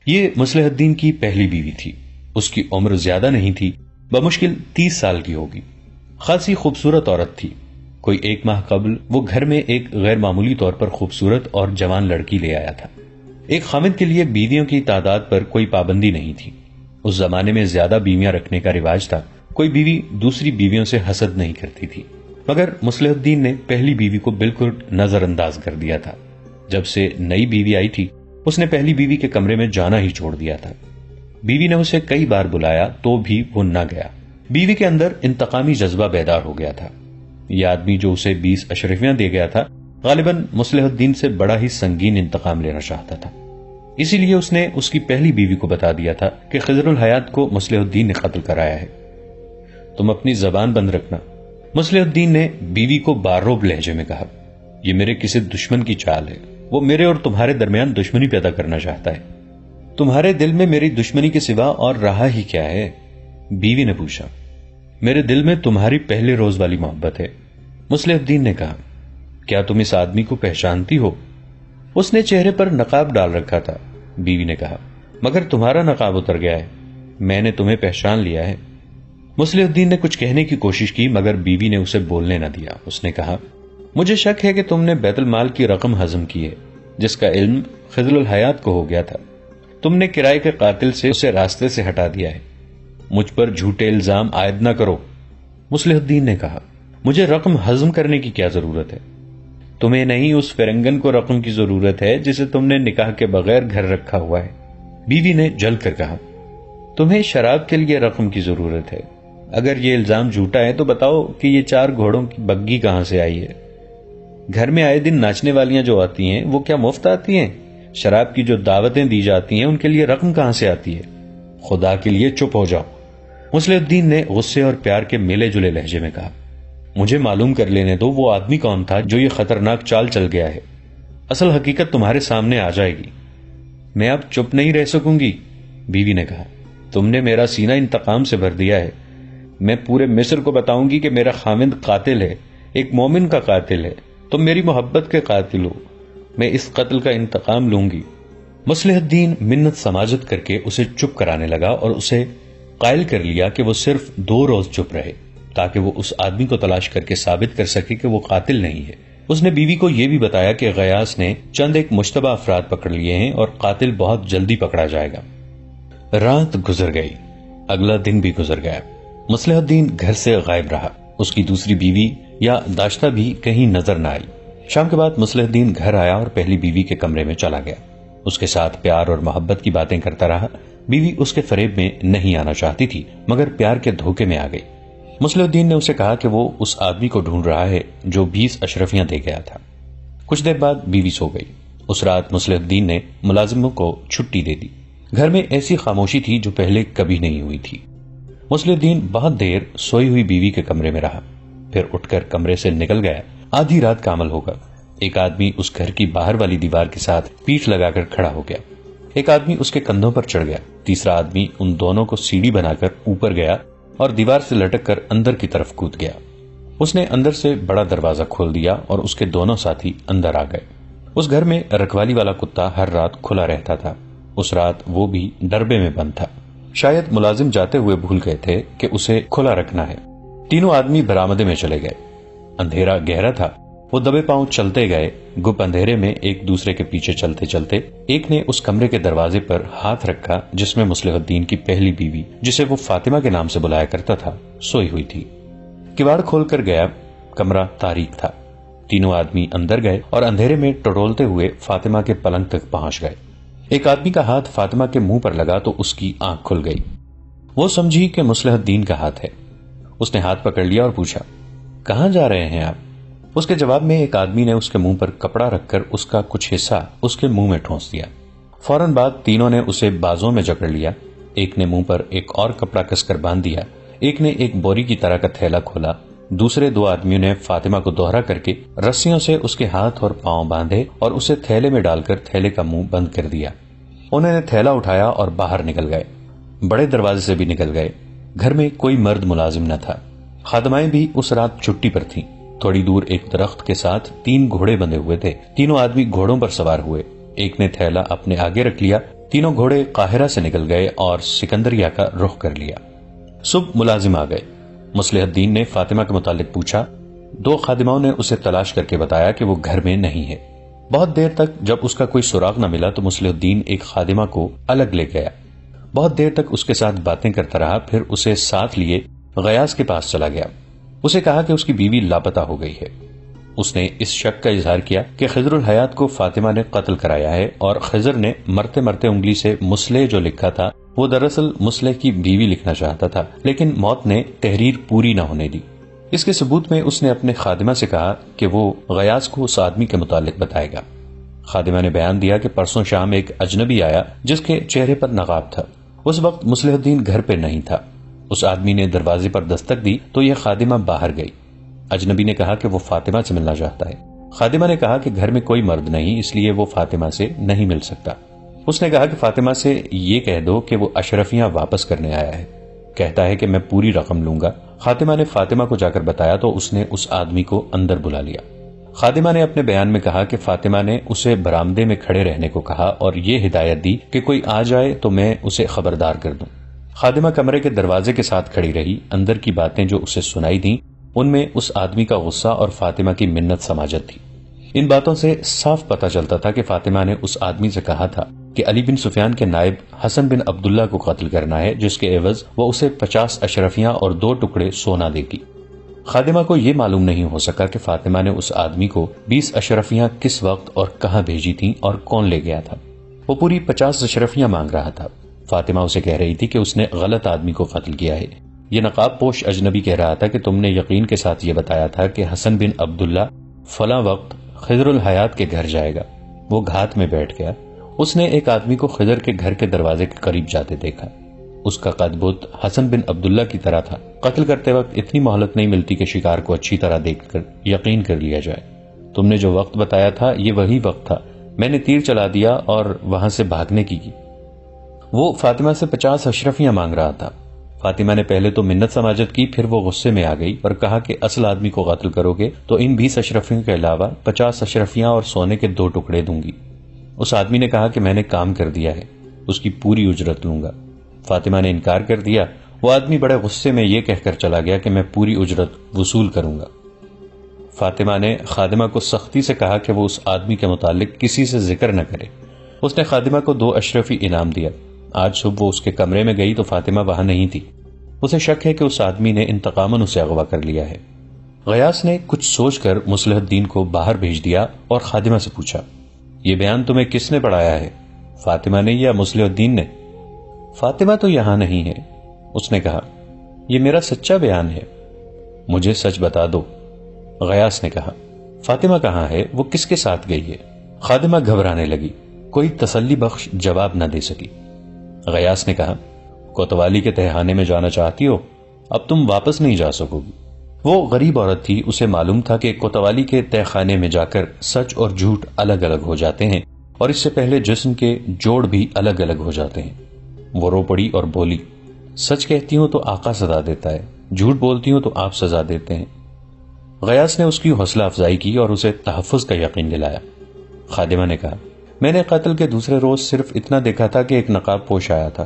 یہ مصلح الدین کی پہلی بیوی تھی. اس کی عمر زیادہ نہیں تھی، بمشکل 30 سال کی ہوگی. خاصی خوبصورت عورت تھی. کوئی 1 ماہ قبل وہ گھر میں ایک غیر معمولی طور پر خوبصورت اور جوان لڑکی لے آیا تھا. ایک خامد کے لیے بیویوں کی تعداد پر کوئی پابندی نہیں تھی. اس زمانے میں زیادہ بیویاں رکھنے کا رواج تھا. کوئی بیوی دوسری بیویوں سے حسد نہیں کرتی تھی. مگر مصلح الدین نے پہلی بیوی کو بالکل نظر انداز کر دیا تھا. جب سے نئی بیوی آئی تھی اس نے پہلی بیوی کے کمرے میں جانا ہی چھوڑ دیا تھا. بیوی نے اسے کئی بار بلایا تو بھی وہ نہ گیا. بیوی کے اندر انتقامی جذبہ بیدار ہو گیا تھا. یہ آدمی جو اسے 20 اشرفیاں دے گیا تھا غالباً مصلح الدین سے بڑا ہی سنگین انتقام لینا چاہتا تھا. اسی لیے اس نے اس کی پہلی بیوی کو بتا دیا تھا کہ خضر الحیات کو مصلح الدین نے قتل کرایا ہے. تم اپنی زبان بند رکھنا. مصلح الدین نے بیوی کو باروب لہجے میں کہا. یہ میرے کسی دشمن کی چال ہے. وہ میرے اور تمہارے درمیان دشمنی پیدا کرنا چاہتا ہے. تمہارے دل میں میری دشمنی کے سوا اور رہا ہی کیا ہے؟ بیوی نے پوچھا. میرے دل میں تمہاری پہلے روز والی محبت ہے. مصلح الدین نے کہا. کیا تم اس آدمی کو پہچانتی ہو؟ اس نے چہرے پر نقاب ڈال رکھا تھا. بیوی نے کہا. مگر تمہارا نقاب اتر گیا ہے. میں نے تمہیں پہچان لیا ہے. مصلح الدین نے کچھ کہنے کی کوشش کی مگر بیوی نے اسے بولنے نہ دیا. اس نے کہا. مجھے شک ہے کہ تم نے بیت المال کی رقم ہضم کی ہے جس کا علم خضر الحیات کو ہو گیا تھا. تم نے کرائے کے قاتل سے اسے راستے سے ہٹا دیا ہے. مجھ پر جھوٹے الزام عائد نہ کرو. مصلح الدین نے کہا. مجھے رقم ہضم کرنے کی کیا ضرورت ہے؟ تمہیں نہیں اس فرنگن کو رقم کی ضرورت ہے جسے تم نے نکاح کے بغیر گھر رکھا ہوا ہے. بیوی نے جل کر کہا. تمہیں شراب کے لیے رقم کی ضرورت ہے. اگر یہ الزام جھوٹا ہے تو بتاؤ کہ یہ 4 گھوڑوں کی بگی کہاں سے آئی ہے؟ گھر میں آئے دن ناچنے والیاں جو آتی ہیں وہ کیا مفت آتی ہیں؟ شراب کی جو دعوتیں دی جاتی ہیں ان کے لیے رقم کہاں سے آتی ہے؟ خدا کے لیے چپ ہو جاؤ. مصلح الدین نے غصے اور پیار کے ملے جلے لہجے میں کہا. مجھے معلوم کر لینے دو وہ آدمی کون تھا جو یہ خطرناک چال چل گیا ہے. اصل حقیقت تمہارے سامنے آ جائے گی. میں اب چپ نہیں رہ سکوں گی. بیوی نے کہا. تم نے میرا سینہ انتقام سے بھر دیا ہے. میں پورے مصر کو بتاؤں گی کہ میرا خامند قاتل ہے، ایک مومن کا قاتل ہے. تم میری محبت کے قاتل ہو. میں اس قتل کا انتقام لوں گی. مصلح الدین منت سماجت کر کے اسے چپ کرانے لگا اور اسے قائل کر لیا کہ وہ صرف 2 روز چپ رہے تاکہ وہ اس آدمی کو تلاش کر کے ثابت کر سکے کہ وہ قاتل نہیں ہے. اس نے بیوی کو یہ بھی بتایا کہ غیاث نے چند ایک مشتبہ افراد پکڑ لیے ہیں اور قاتل بہت جلدی پکڑا جائے گا. رات گزر گئی. اگلا دن بھی گزر گیا. مصلح الدین گھر سے غائب رہا. اس کی دوسری بیوی یا داشتہ بھی کہیں نظر نہ آئی. شام کے بعد مصلح الدین گھر آیا اور پہلی بیوی کے کمرے میں چلا گیا. اس کے ساتھ پیار اور محبت کی باتیں کرتا رہا. بیوی اس کے فریب میں نہیں آنا چاہتی تھی مگر پیار کے دھوکے میں آ گئی. مصلح الدین نے اسے کہا کہ وہ اس آدمی کو ڈھونڈ رہا ہے جو 20 اشرفیاں دے گیا تھا. کچھ دیر بعد بیوی سو گئی. اس رات مصلح الدین نے ملازموں کو چھٹی دے دی. گھر میں ایسی خاموشی تھی جو پہلے کبھی نہیں ہوئی تھی. مصلح الدین بہت دیر سوئی ہوئی بیوی کے کمرے میں رہا، پھر اٹھ کر کمرے سے نکل گیا. آدھی رات کا عمل ہوگا. ایک آدمی اس گھر کی باہر والی دیوار کے ساتھ پیٹھ لگا کر کھڑا ہو گیا. ایک آدمی اس کے کندھوں پر چڑھ گیا. تیسرا آدمی ان دونوں کو سیڑھی بنا کر اوپر گیا اور دیوار سے لٹک کر اندر کی طرف کود گیا. اس نے اندر سے بڑا دروازہ کھول دیا اور اس کے دونوں ساتھی اندر آ گئے. اس گھر میں رکھوالی والا کتا ہر رات کھلا رہتا تھا. اس رات وہ بھی ڈربے میں بند تھا. شاید ملازم جاتے ہوئے بھول گئے تھے کہ اسے کھلا رکھنا ہے. تینوں آدمی برآمدے میں چلے گئے. اندھیرا گہرا تھا. وہ دبے پاؤں چلتے گئے. گپ اندھیرے میں ایک دوسرے کے پیچھے چلتے چلتے ایک نے اس کمرے کے دروازے پر ہاتھ رکھا جس میں مصلح الدین کی پہلی بیوی، جسے وہ فاطمہ کے نام سے بلایا کرتا تھا، سوئی ہوئی تھی. کواڑ کھول کر گیا. کمرہ تاریک تھا. تینوں آدمی اندر گئے اور اندھیرے میں ٹٹولتے ہوئے فاطمہ کے پلنگ تک پہنچ گئے. ایک آدمی کا ہاتھ فاطمہ کے منہ پر لگا تو اس کی آنکھ کھل گئی. وہ سمجھی کہ مصلح الدین کا ہاتھ ہے. اس نے ہاتھ پکڑ لیا اور پوچھا، کہاں جا رہے ہیں آپ؟ اس کے جواب میں ایک آدمی نے اس کے منہ پر کپڑا رکھ کر اس کا کچھ حصہ اس کے منہ میں ٹھونس دیا. فوراً بعد تینوں نے اسے بازوں میں جکڑ لیا. ایک نے منہ پر ایک اور کپڑا کس کر باندھ دیا. ایک نے ایک بوری کی طرح کا تھیلا کھولا. دوسرے 2 آدمیوں نے فاطمہ کو دوہرا کر کے رسیوں سے اس کے ہاتھ اور پاؤں باندھے اور اسے تھیلے میں ڈال کر تھیلے کا منہ بند کر دیا. انہوں نے تھیلا اٹھایا اور باہر نکل گئے. بڑے دروازے سے بھی نکل گئے. گھر میں کوئی مرد ملازم نہ تھا. خادمائیں بھی اس رات چھٹی پر تھیں. تھوڑی دور ایک درخت کے ساتھ 3 گھوڑے بندھے ہوئے تھے. تینوں آدمی گھوڑوں پر سوار ہوئے. ایک نے تھیلا اپنے آگے رکھ لیا. تینوں گھوڑے قاہرہ سے نکل گئے اور سکندریہ کا رخ کر لیا۔ صبح ملازم آ گئے۔ مصلح الدین نے فاطمہ کے متعلق پوچھا۔ 2 خادماؤں نے اسے تلاش کر کے بتایا کہ وہ گھر میں نہیں ہے۔ بہت دیر تک جب اس کا کوئی سراغ نہ ملا تو مصلح الدین ایک خادمہ کو الگ لے گیا۔ بہت دیر تک اس کے ساتھ باتیں کرتا رہا، پھر اسے ساتھ لیے غیاث کے پاس چلا گیا۔ اسے کہا کہ اس کی بیوی لاپتہ ہو گئی ہے۔ اس نے اس شک کا اظہار کیا کہ خضر الحیات کو فاطمہ نے قتل کرایا ہے، اور خضر نے مرتے مرتے انگلی سے مصلح جو لکھا تھا وہ دراصل مصلح کی بیوی لکھنا چاہتا تھا، لیکن موت نے تحریر پوری نہ ہونے دی۔ اس کے ثبوت میں اس نے اپنے خادمہ سے کہا کہ وہ غیاث کو اس آدمی کے متعلق بتائے گا۔ خادمہ نے بیان دیا کہ پرسوں شام ایک اجنبی آیا جس کے چہرے پر نقاب تھا۔ اس وقت مصلح الدین گھر پہ نہیں تھا۔ اس آدمی نے دروازے پر دستک دی تو یہ خادمہ باہر گئی۔ اجنبی نے کہا کہ وہ فاطمہ سے ملنا چاہتا ہے۔ خادمہ نے کہا کہ گھر میں کوئی مرد نہیں، اس لیے وہ فاطمہ سے نہیں مل سکتا۔ اس نے کہا کہ فاطمہ سے یہ کہہ دو کہ وہ اشرفیاں واپس کرنے آیا ہے، کہتا ہے کہ میں پوری رقم لوں گا۔ خادمہ نے فاطمہ کو جا کر بتایا تو اس نے اس آدمی کو اندر بلا لیا۔ خادمہ نے اپنے بیان میں کہا کہ فاطمہ نے اسے برآمدے میں کھڑے رہنے کو کہا اور یہ ہدایت دی کہ کوئی آ جائے تو میں اسے خبردار کر دوں۔ خادمہ کمرے کے دروازے کے ساتھ کھڑی رہی۔ اندر کی باتیں جو اسے سنائی دیں ان میں اس آدمی کا غصہ اور فاطمہ کی منت سماجت تھی۔ ان باتوں سے صاف پتہ چلتا تھا کہ فاطمہ نے اس آدمی سے کہا تھا کہ علی بن سفیان کے نائب حسن بن عبداللہ کو قتل کرنا ہے، جس کے عوض وہ اسے 50 اشرفیاں اور 2 ٹکڑے سونا دے گی۔ خادمہ کو یہ معلوم نہیں ہو سکا کہ فاطمہ نے اس آدمی کو 20 اشرفیاں کس وقت اور کہاں بھیجی تھیں اور کون لے گیا تھا۔ وہ پوری 50 اشرفیاں مانگ رہا تھا۔ فاطمہ اسے کہہ رہی تھی کہ اس نے غلط آدمی کو قتل کیا ہے۔ یہ نقاب پوش اجنبی کہہ رہا تھا کہ تم نے یقین کے ساتھ یہ بتایا تھا کہ حسن بن عبداللہ فلاں وقت خضر الحیات کے گھر جائے گا۔ وہ گھات میں بیٹھ گیا۔ اس نے ایک آدمی کو خضر کے گھر کے دروازے کے قریب جاتے دیکھا۔ اس کا قد بت حسن بن عبداللہ کی طرح تھا۔ قتل کرتے وقت اتنی مہلت نہیں ملتی کہ شکار کو اچھی طرح دیکھ کر یقین کر لیا جائے۔ تم نے جو وقت بتایا تھا یہ وہی وقت تھا۔ میں نے تیر چلا دیا اور وہاں سے بھاگنے کی۔ وہ فاطمہ سے 50 اشرفیاں مانگ رہا تھا۔ فاطمہ نے پہلے تو منت سماجت کی، پھر وہ غصے میں آ گئی اور کہا کہ اصل آدمی کو قتل کرو گے تو ان 20 اشرفیوں کے علاوہ 50 اشرفیاں اور سونے کے 2 ٹکڑے دوں گی۔ اس آدمی نے کہا کہ میں نے کام کر دیا ہے، اس کی پوری اجرت لوں گا۔ فاطمہ نے انکار کر دیا۔ وہ آدمی بڑے غصے میں یہ کہہ کر چلا گیا کہ میں پوری اجرت وصول کروں گا۔ فاطمہ نے خادمہ کو سختی سے کہا کہ وہ اس آدمی کے متعلق کسی سے ذکر نہ کرے۔ اس نے خادمہ کو 2 اشرفی انعام دیا۔ آج صبح وہ اس کے کمرے میں گئی تو فاطمہ وہاں نہیں تھی۔ اسے شک ہے کہ اس آدمی نے انتقاماً اسے اغوا کر لیا ہے۔ غیاث نے کچھ سوچ کر مصلح الدین کو باہر بھیج دیا اور خادمہ سے پوچھا، یہ بیان تمہیں کس نے پڑھایا ہے، فاطمہ نے یا مصلح الدین نے؟ فاطمہ تو یہاں نہیں ہے، اس نے کہا، یہ میرا سچا بیان ہے، مجھے سچ بتا دو۔ غیاث نے کہا، فاطمہ کہاں ہے، وہ کس کے ساتھ گئی ہے؟ خادمہ گھبرانے لگی، کوئی تسلی بخش جواب نہ دے سکی۔ غیاث نے کہا، کوتوالی کے تہخانے میں جانا چاہتی ہو؟ اب تم واپس نہیں جا سکو گی۔ وہ غریب عورت تھی، اسے معلوم تھا کہ کوتوالی کے تہخانے میں جا کر سچ اور جھوٹ الگ الگ ہو جاتے ہیں، اور اس سے پہلے جسم کے جوڑ بھی الگ الگ ہو جاتے ہیں۔ وہ رو پڑی اور بولی، سچ کہتی ہوں تو آقا سزا دیتا ہے، جھوٹ بولتی ہوں تو آپ سزا دیتے ہیں۔ غیاث نے اس کی حوصلہ افزائی کی اور اسے تحفظ کا یقین دلایا۔ خادمہ نے کہا، میں نے قتل کے دوسرے روز صرف اتنا دیکھا تھا کہ ایک نقاب پوش آیا تھا۔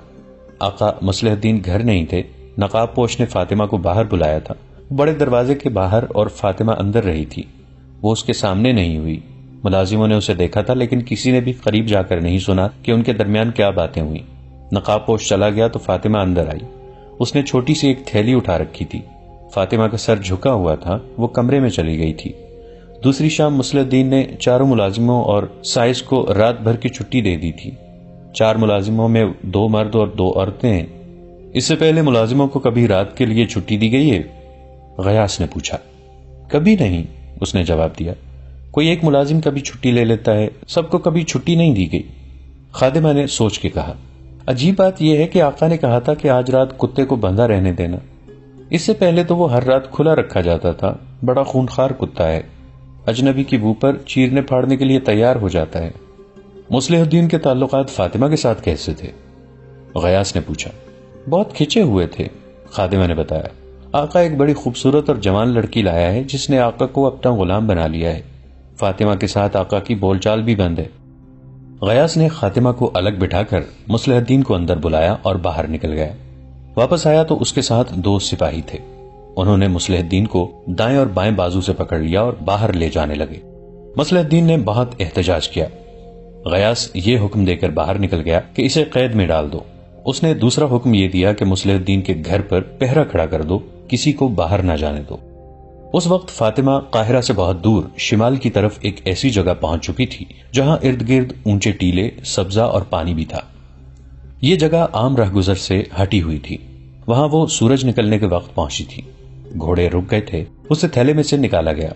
آقا مصلح الدین گھر نہیں تھے۔ نقاب پوش نے فاطمہ کو باہر بلایا تھا، بڑے دروازے کے باہر، اور فاطمہ اندر رہی تھی۔ وہ اس کے سامنے نہیں ہوئی۔ ملازموں نے اسے دیکھا تھا، لیکن کسی نے بھی قریب جا کر نہیں سنا کہ ان کے درمیان کیا باتیں ہوئی۔ نقاب پوش چلا گیا تو فاطمہ اندر آئی۔ اس نے چھوٹی سی ایک تھیلی اٹھا رکھی تھی۔ فاطمہ کا سر جھکا ہوا تھا، وہ کمرے میں چلی گئی تھی۔ دوسری شام مصلح الدین نے 4 ملازموں اور سائز کو رات بھر کی چھٹی دے دی تھی۔ 4 ملازموں میں 2 مرد اور 2 عورتیں ہیں۔ اس سے پہلے ملازموں کو کبھی رات کے لیے چھٹی دی گئی ہے؟ غیاث نے پوچھا۔ کبھی نہیں، اس نے جواب دیا۔ کوئی ایک ملازم کبھی چھٹی لے لیتا ہے، سب کو کبھی چھٹی نہیں دی گئی۔ خادمہ نے سوچ کے کہا، عجیب بات یہ ہے کہ آقا نے کہا تھا کہ آج رات کتے کو بندھا رہنے دینا۔ اس سے پہلے تو وہ ہر رات کھلا رکھا جاتا تھا، بڑا خونخوار کتا ہے، اجنبی کی بو پر چیرنے پھاڑنے کے لیے تیار ہو جاتا ہے۔ مصلح الدین کے تعلقات فاطمہ کے ساتھ کیسے تھے؟ غیاث نے پوچھا۔ بہت کھچے ہوئے تھے، خادمہ نے بتایا۔ آقا ایک بڑی خوبصورت اور جوان لڑکی لایا ہے جس نے آقا کو اپنا غلام بنا لیا ہے۔ فاطمہ کے ساتھ آقا کی بول چال بھی بند ہے۔ غیاث نے خاتمہ کو الگ بٹھا کر مصلح الدین کو اندر بلایا اور باہر نکل گیا۔ واپس آیا تو اس کے ساتھ 2 سپاہی تھے۔ انہوں نے مصلح الدین کو دائیں اور بائیں بازو سے پکڑ لیا اور باہر لے جانے لگے۔ مصلح الدین نے بہت احتجاج کیا۔ غیاث یہ حکم دے کر باہر نکل گیا کہ اسے قید میں ڈال دو۔ اس نے دوسرا حکم یہ دیا کہ مصلح الدین کے گھر پر پہرا کھڑا کر دو، کسی کو باہر نہ جانے دو۔ اس وقت فاطمہ قاہرہ سے بہت دور شمال کی طرف ایک ایسی جگہ پہنچ چکی تھی جہاں ارد گرد اونچے ٹیلے، سبزہ اور پانی بھی تھا۔ یہ جگہ عام رہگزر سے ہٹی ہوئی تھی۔ وہاں وہ سورج نکلنے کے وقت پہنچی تھی۔ گھوڑے رک گئے تھے۔ اسے تھیلے میں سے نکالا گیا۔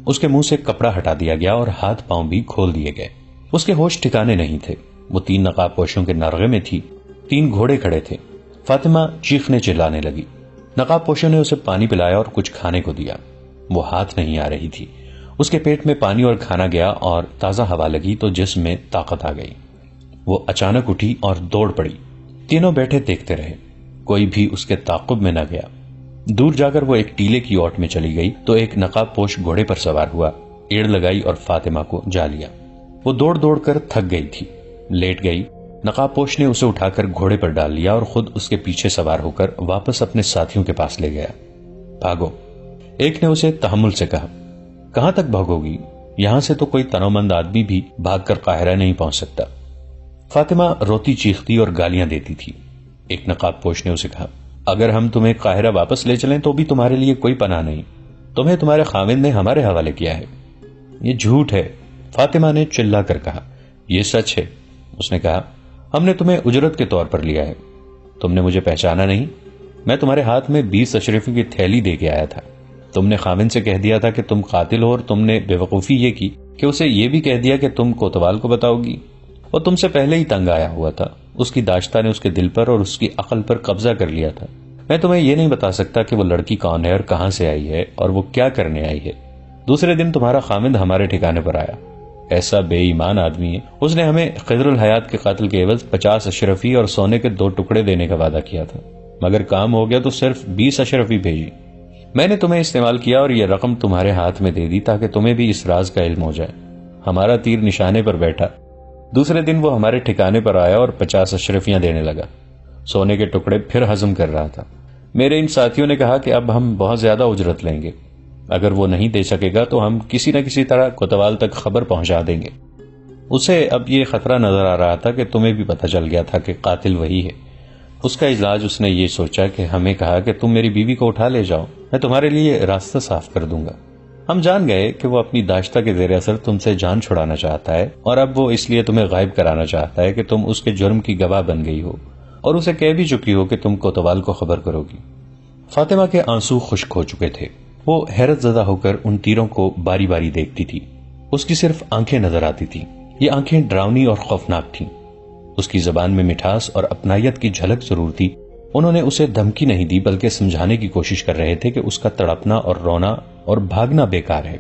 اس کے منہ سے کپڑا ہٹا دیا گیا اور ہاتھ پاؤں بھی کھول دیے گئے۔ اس کے ہوش ٹھکانے نہیں تھے۔ وہ 3 نقاب پوشوں کے نرغے میں تھی۔ 3 گھوڑے کھڑے تھے۔ فاطمہ چیخنے چلانے لگی۔ نقاب پوشوں نے اسے پانی پلایا اور کچھ کھانے کو دیا۔ وہ ہاتھ نہیں آ رہی تھی۔ اس کے پیٹ میں پانی اور کھانا گیا اور تازہ ہوا لگی تو جسم میں طاقت آ گئی۔ وہ اچانک اٹھی اور دوڑ پڑی۔ تینوں بیٹھے دیکھتے رہے۔ کوئی بھی اس کے تعاقب میں نہ گیا۔ دور جا کر وہ ایک ٹیلے کی اوٹ میں چلی گئی تو ایک نقاب پوش گھوڑے پر سوار ہوا، ایڑ لگائی اور فاطمہ کو جا لیا۔ وہ دوڑ دوڑ کر تھک گئی تھی، لیٹ گئی۔ نقاب پوش نے اسے اٹھا کر گھوڑے پر ڈال لیا اور خود اس کے پیچھے سوار ہو کر واپس اپنے ساتھیوں کے پاس لے گیا۔ بھاگو، ایک نے اسے تحمل سے کہا۔ کہاں تک بھاگو گی؟ یہاں سے تو کوئی تنومند آدمی بھی بھاگ کر قاہرہ نہیں پہنچ سکتا۔ فاطمہ روتی چیختی اور گالیاں دیتی تھی۔ ایک نقاب پوش نے اسے کہا، اگر ہم تمہیں قاہرہ واپس لے چلیں تو بھی تمہارے لیے کوئی پناہ نہیں۔ تمہیں تمہارے خاوند نے ہمارے حوالے کیا ہے۔ یہ جھوٹ ہے، فاطمہ نے چلا کر کہا۔ یہ سچ ہے، اس نے کہا۔ ہم نے تمہیں اجرت کے طور پر لیا ہے۔ تم نے مجھے پہچانا نہیں؟ میں تمہارے ہاتھ میں 20 اشرفی کی تھیلی دے کے آیا تھا۔ تم نے خاوند سے کہہ دیا تھا کہ تم قاتل ہو اور تم نے بے وقوفی یہ کی کہ اسے یہ بھی کہہ دیا کہ تم کوتوال کو بتاؤ گی۔ وہ تم سے پہلے ہی تنگ آیا ہوا تھا۔ اس کی داشتہ نے اس کے دل پر اور اس کی عقل پر قبضہ کر لیا تھا۔ میں تمہیں یہ نہیں بتا سکتا کہ وہ لڑکی کون ہے اور کہاں سے آئی ہے اور وہ کیا کرنے آئی ہے۔ دوسرے دن تمہارا خاوند ہمارے ٹھکانے پر آیا۔ ایسا بے ایمان آدمی ہے، اس نے ہمیں خضر الحیات کے قاتل کے عوض 50 اشرفی اور سونے کے 2 ٹکڑے دینے کا وعدہ کیا تھا، مگر کام ہو گیا تو صرف 20 اشرفی بھیجی۔ میں نے تمہیں استعمال کیا اور یہ رقم تمہارے ہاتھ میں دے دی تاکہ تمہیں بھی اس راز کا علم ہو جائے۔ ہمارا تیر نشانے پر بیٹھا۔ دوسرے دن وہ ہمارے ٹھکانے پر آیا اور 50 اشرفیاں دینے لگا۔ سونے کے ٹکڑے پھر ہضم کر رہا تھا۔ میرے ان ساتھیوں نے کہا کہ اب ہم بہت زیادہ اجرت لیں گے۔ اگر وہ نہیں دے سکے گا تو ہم کسی نہ کسی طرح کوتوال تک خبر پہنچا دیں گے۔ اسے اب یہ خطرہ نظر آ رہا تھا کہ تمہیں بھی پتہ چل گیا تھا کہ قاتل وہی ہے۔ اس کا علاج اس نے یہ سوچا کہ ہمیں کہا کہ تم میری بیوی کو اٹھا لے جاؤ، میں تمہارے لیے راستہ صاف کر دوں گا۔ ہم جان گئے کہ وہ اپنی داشتہ کے زیر اثر تم سے جان چھڑانا چاہتا ہے اور اب وہ اس لیے تمہیں غائب کرانا چاہتا ہے کہ تم اس کے جرم کی گواہ بن گئی ہو اور اسے کہہ بھی چکی ہو کہ تم کوتوال کو خبر کرو گی۔ فاطمہ کے آنسو خشک ہو چکے تھے۔ وہ حیرت زدہ ہو کر ان تیروں کو باری باری دیکھتی تھی۔ اس کی صرف آنکھیں نظر آتی تھی۔ یہ آنکھیں ڈراؤنی اور خوفناک تھیں۔ اس کی زبان میں مٹھاس اور اپنائیت کی جھلک ضرور تھی۔ انہوں نے اسے دھمکی نہیں دی بلکہ سمجھانے کی کوشش کر رہے تھے کہ اس کا تڑپنا اور رونا اور بھاگنا بیکار ہے۔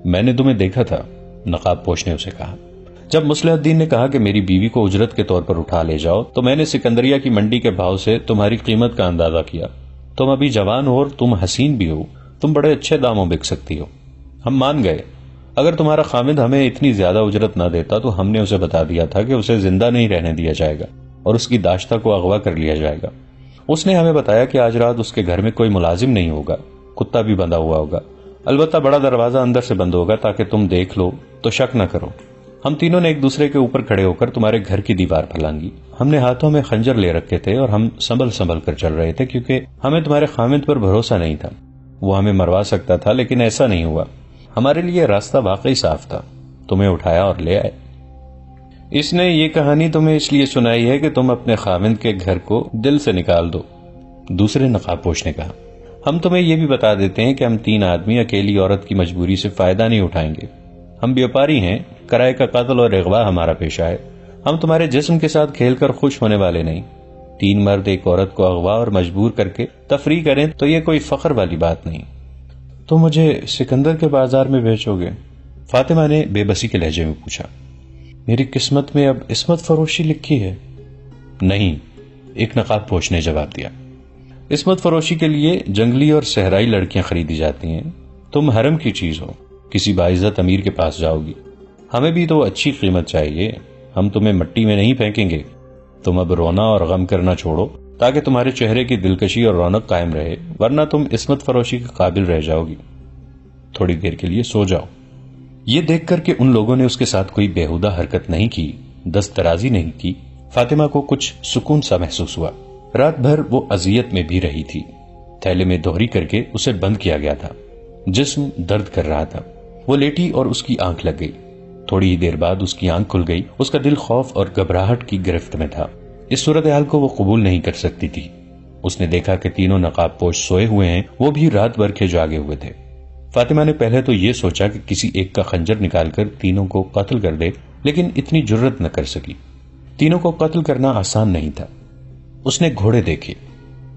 میں نے تمہیں دیکھا تھا، نقاب پوش نے اسے کہا۔ جب مصلح الدین نے کہا کہ میری بیوی کو اجرت کے طور پر اٹھا لے جاؤ تو میں نے سکندریہ کی منڈی کے بھاؤ سے تمہاری قیمت کا اندازہ کیا۔ تم ابھی جوان ہو اور تم حسین بھی ہو، تم بڑے اچھے داموں بک سکتی ہو۔ ہم مان گئے۔ اگر تمہارا خاوند ہمیں اتنی زیادہ اجرت نہ دیتا تو ہم نے اسے بتا دیا تھا کہ اسے زندہ نہیں رہنے دیا جائے گا اور اس کی داشتہ کو اغوا کر لیا جائے گا۔ اس نے ہمیں بتایا کہ آج رات اس کے گھر میں کوئی ملازم نہیں ہوگا، کتا بھی بندھا ہوا ہوگا، البتہ بڑا دروازہ اندر سے بند ہوگا تاکہ تم دیکھ لو تو شک نہ کرو۔ ہم تینوں نے ایک دوسرے کے اوپر کھڑے ہو کر تمہارے گھر کی دیوار پھلانگی۔ ہم نے ہاتھوں میں خنجر لے رکھے تھے اور ہم سنبھل کر چل رہے تھے کیونکہ ہمیں تمہارے خاوند پر بھروسہ نہیں تھا۔ وہ ہمیں مروا سکتا تھا لیکن ایسا نہیں ہوا۔ ہمارے لیے راستہ واقعی صاف تھا۔ تمہیں اٹھایا اور لے آئے۔ اس نے یہ کہانی تمہیں اس لیے سنائی ہے کہ تم اپنے خاوند کے گھر کو دل سے نکال دو، دوسرے نقاب پوش نے کہا۔ ہم تمہیں یہ بھی بتا دیتے ہیں کہ ہم 3 آدمی اکیلی عورت کی مجبوری سے فائدہ نہیں اٹھائیں گے۔ ہم بیوپاری ہیں، کرائے کا قتل اور اغوا ہمارا پیشہ ہے۔ ہم تمہارے جسم کے ساتھ کھیل کر خوش ہونے والے نہیں۔ 3 مرد ایک عورت کو اغوا اور مجبور کر کے تفریح کریں تو یہ کوئی فخر والی بات نہیں۔ تو مجھے سکندر کے بازار میں بیچو گے؟ فاطمہ نے بے بسی کے لہجے میں پوچھا۔ میری قسمت میں اب عصمت فروشی لکھی ہے؟ نہیں، ایک نقاب پوش نے جواب دیا۔ عصمت فروشی کے لیے جنگلی اور صحرائی لڑکیاں خریدی جاتی ہیں۔ تم حرم کی چیز ہو، کسی باعزت امیر کے پاس جاؤ گی، ہمیں بھی تو اچھی قیمت چاہیے۔ ہم تمہیں مٹی میں نہیں پھینکیں گے. تم اب رونا اور غم کرنا چھوڑو تاکہ تمہارے چہرے کی دلکشی اور رونق قائم رہے، ورنہ تم عصمت فروشی کے قابل رہ جاؤ گی. تھوڑی دیر کے لیے سو جاؤ. یہ دیکھ کر کہ ان لوگوں نے اس کے ساتھ کوئی بےہودہ حرکت نہیں کی، دست درازی نہیں کی، فاطمہ کو کچھ سکون سا محسوس ہوا. رات بھر وہ اذیت میں بھی رہی تھی. تھیلے میں دوہری کر کے اسے بند کیا گیا تھا. جسم درد کر رہا تھا. وہ لیٹی اور اس کی آنکھ لگ گئی. تھوڑی ہی دیر بعد اس کی آنکھ کھل گئی. اس کا دل خوف اور گھبراہٹ کی گرفت میں تھا. اس صورتحال کو وہ قبول نہیں کر سکتی تھی. اس نے دیکھا کہ تینوں نقاب پوش سوئے ہوئے ہیں، وہ بھی رات بھر کے جاگے ہوئے تھے. فاطمہ نے پہلے تو یہ سوچا کہ کسی ایک کا خنجر نکال کر تینوں کو قتل کر دے، لیکن اتنی جرت نہ کر سکی. تینوں کو قتل کرنا آسان نہیں تھا. اس نے گھوڑے دیکھے.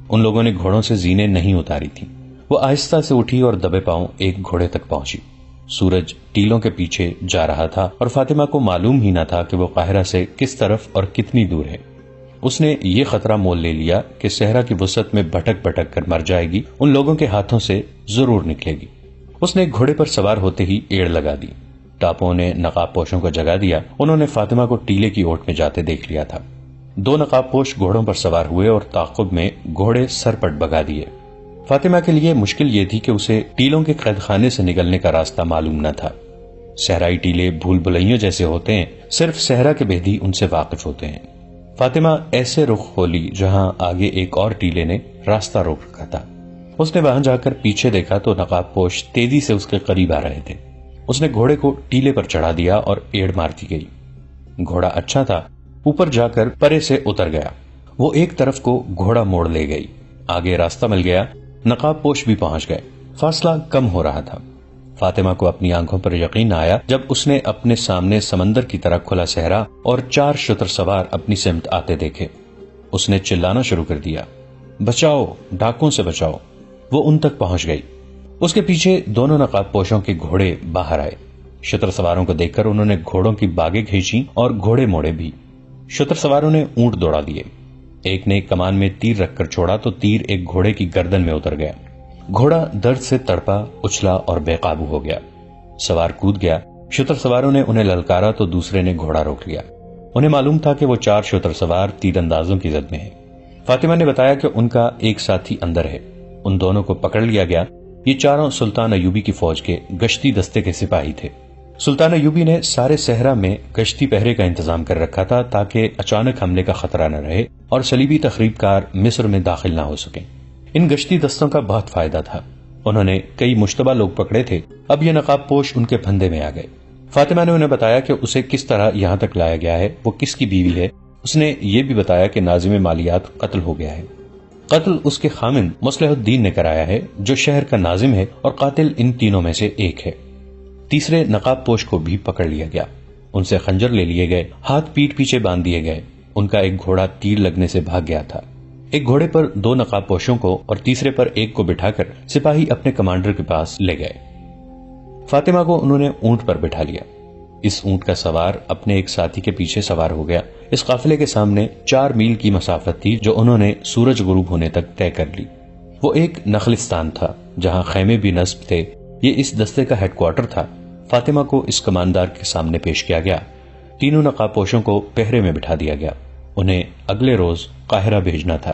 ان لوگوں نے گھوڑوں سے زینے نہیں اتاری تھی. وہ آہستہ سے اٹھی اور دبے پاؤں ایک گھوڑے تک پہنچی. سورج ٹیلوں کے پیچھے جا رہا تھا اور فاطمہ کو معلوم ہی نہ تھا کہ وہ قاہرہ سے کس طرف اور کتنی دور ہے. اس نے یہ خطرہ مول لے لیا کہ صحرا کی وسعت میں بھٹک بھٹک کر مر جائے گی، ان لوگوں کے ہاتھوں سے ضرور نکلے گی. اس نے گھوڑے پر سوار ہوتے ہی ایڑ لگا دی. ٹاپوں نے نقاب پوشوں کو جگا دیا. انہوں نے فاطمہ کو ٹیلے کی اوٹ میں جاتے دیکھ لیا تھا. 2 نقاب پوش گھوڑوں پر سوار ہوئے اور تعاقب میں گھوڑے سرپٹ بگا دیے. فاطمہ کے لیے مشکل یہ تھی کہ اسے ٹیلوں کے قید خانے سے نکلنے کا راستہ معلوم نہ تھا. صحرائی ٹیلے بھول بھلائیوں جیسے ہوتے ہیں، صرف صحرا کے بھیدی ان سے واقف ہوتے ہیں. فاطمہ ایسے رخ کھولی جہاں آگے ایک اور ٹیلے نے راستہ روک رکھا تھا. اس نے وہاں جا کر پیچھے دیکھا تو نقاب پوش تیزی سے اس کے قریب آ رہے تھے. اس نے گھوڑے کو ٹیلے پر چڑھا دیا اور ایڑ مارتی گئی. گھوڑا اچھا تھا، اوپر جا کر پرے سے اتر گیا. وہ ایک طرف کو گھوڑا موڑ لے گئی. آگے راستہ مل گیا. نقاب پوش بھی پہنچ گئے. فاصلہ کم ہو رہا تھا. فاطمہ کو اپنی آنکھوں پر یقین آیا جب اس نے اپنے سامنے سمندر کی طرح کھلا صحرا اور 4 شتر سوار اپنی سمت آتے دیکھے. اس نے چلانا شروع کر دیا، بچاؤ، ڈاکوں سے بچاؤ. وہ ان تک پہنچ گئی. اس کے پیچھے دونوں نقاب پوشوں کے گھوڑے باہر آئے. شتر سواروں کو دیکھ کر انہوں نے گھوڑوں کی باگیں کھینچی اور گھوڑے موڑے بھی. شتر سواروں نے اونٹ دوڑا دیے. ایک نے کمان میں تیر رکھ کر چھوڑا تو تیر ایک گھوڑے کی گردن میں اتر گیا. گھوڑا درد سے تڑپا، اچھلا اور بے قابو ہو گیا. سوار کود گیا. شتر سواروں نے انہیں للکارا تو دوسرے نے گھوڑا روک لیا. انہیں معلوم تھا کہ وہ 4 شتر سوار تیر اندازوں کی زد میں ہیں. فاطمہ نے بتایا کہ ان کا ایک ساتھی اندر ہے. ان دونوں کو پکڑ لیا گیا. یہ چاروں سلطان ایوبی کی فوج کے گشتی دستے کے سپاہی تھے. سلطان ایوبی نے سارے صحرا میں گشتی پہرے کا انتظام کر رکھا تھا تاکہ اچانک حملے کا خطرہ نہ رہے اور صلیبی تخریب کار مصر میں داخل نہ ہو سکیں. ان گشتی دستوں کا بہت فائدہ تھا. انہوں نے کئی مشتبہ لوگ پکڑے تھے. اب یہ نقاب پوش ان کے پھندے میں آ گئے. فاطمہ نے انہیں بتایا کہ اسے کس طرح یہاں تک لایا گیا ہے، وہ کس کی بیوی ہے. اس نے یہ بھی بتایا کہ ناظم مالیات قتل ہو گیا ہے. قتل اس کے خامند مصلح الدین نے کرایا ہے جو شہر کا ناظم ہے، اور قاتل ان تینوں میں سے ایک ہے. تیسرے نقاب پوش کو بھی پکڑ لیا گیا. ان سے خنجر لے لیے گئے، ہاتھ پیٹ پیچھے باندھ دیے گئے. ان کا ایک گھوڑا تیر لگنے سے بھاگ گیا تھا. ایک گھوڑے پر 2 نقاب پوشوں کو اور تیسرے پر ایک کو بٹھا کر سپاہی اپنے کمانڈر کے پاس لے گئے. فاطمہ کو انہوں نے اونٹ پر بٹھا لیا. اس اونٹ کا سوار اپنے ایک ساتھی کے پیچھے سوار ہو گیا. اس قافلے کے سامنے 4 میل کی مسافت تھی جو انہوں نے سورج غروب ہونے تک طے کر لی. وہ ایک نخلستان تھا جہاں خیمے بھی نصب تھے. یہ اس دستے کا ہیڈ کوارٹر تھا. فاطمہ کو اس کماندار کے سامنے پیش کیا گیا. تینوں نقاب پوشوں کو پہرے میں بٹھا دیا گیا. انہیں اگلے روز قاہرہ بھیجنا تھا.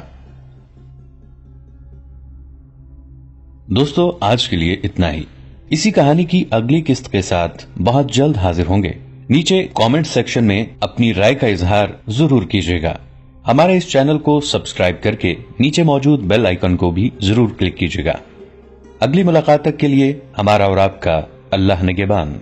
دوستو، آج کے لیے اتنا ہی. اسی کہانی کی اگلی قسط کے ساتھ بہت جلد حاضر ہوں گے. نیچے کامنٹ سیکشن میں اپنی رائے کا اظہار ضرور کیجیے گا. ہمارے اس چینل کو سبسکرائب کر کے نیچے موجود بیل آئیکن کو بھی ضرور کلک کیجیے گا. اگلی ملاقات تک کے لیے ہمارا اور آپ کا اللہ نگہبان.